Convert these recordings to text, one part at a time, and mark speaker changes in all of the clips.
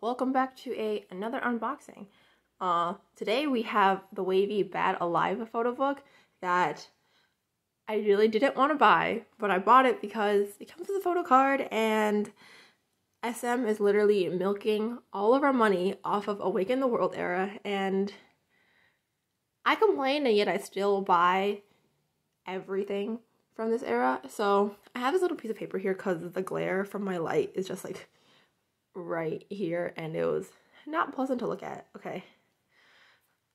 Speaker 1: welcome back to another unboxing. Today we have the WayV Bad Alive photo book that I really didn't want to buy, but I bought it because it comes with a photo card and SM is literally milking all of our money off of Awaken the World era, and I complain and yet I still buy everything from this era. So I have this little piece of paper here because the glare from my light is just like right here and it was not pleasant to look at. Okay,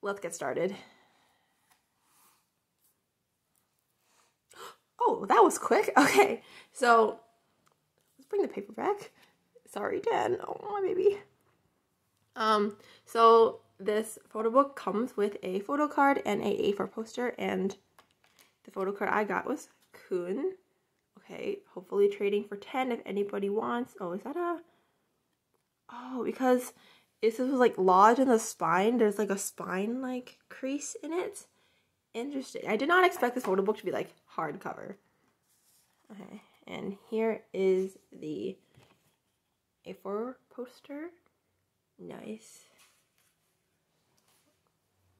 Speaker 1: let's get started. Oh, that was quick. Okay, so let's bring the paper back. Sorry, Dan. Oh, my baby. So this photo book comes with a photo card and a A4 poster, and the photo card I got was Kun. Okay, hopefully trading for 10 if anybody wants. Oh, is that a... Oh, because this was like lodged in the spine. There's like a spine like crease in it. Interesting. I did not expect this photo book to be like hardcover. Okay, and here is the A4 poster. Nice.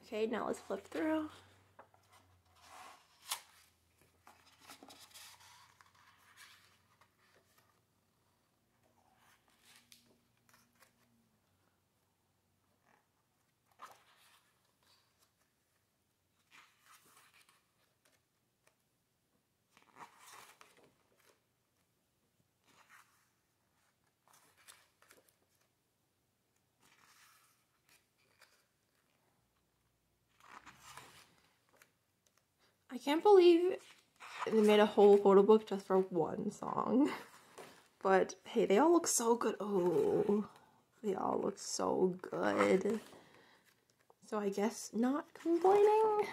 Speaker 1: Okay, now let's flip through. I can't believe they made a whole photo book just for one song. But hey, they all look so good. Oh, they all look so good. So I guess not complaining.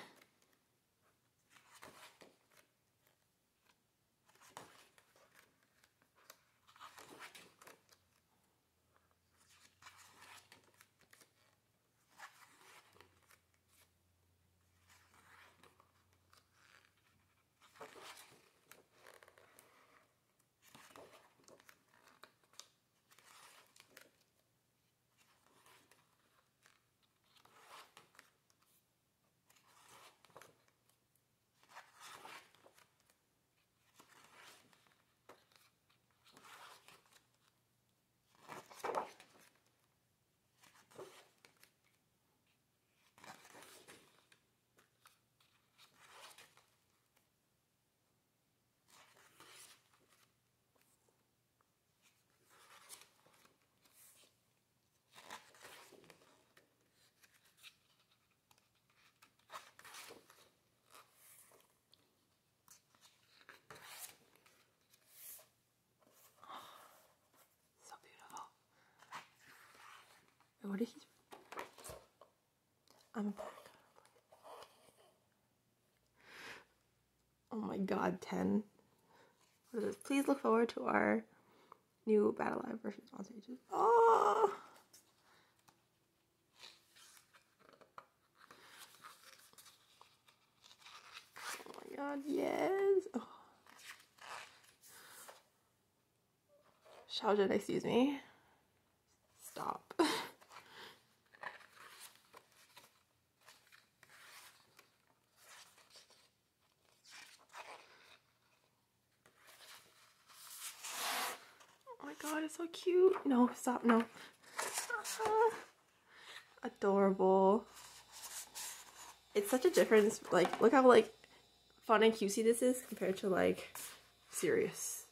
Speaker 1: What did he... I'm back. Oh my god, 10. What is this? Please look forward to our new Bad Alive version sponsor. Oh! Oh my god, yes! Oh. Xiaojun, excuse me. Stop. Oh my god, it's so cute. No, stop, no. Adorable. It's such a difference. Like, look how like fun and cutesy this is compared to like serious.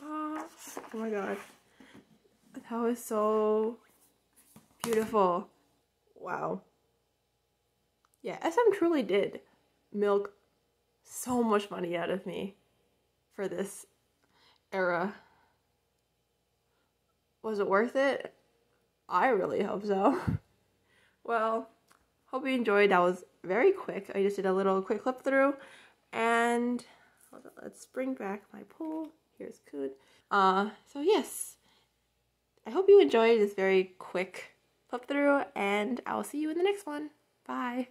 Speaker 1: Oh my god. That was so beautiful. Wow. Yeah, SM truly did milk so much money out of me for this era. Was it worth it? I really hope so. Well, hope you enjoyed. That was very quick. I just did a little quick flip through, and let's bring back my poll. Here's Kun. So yes, I hope you enjoyed this very quick flip through, and I'll see you in the next one. Bye.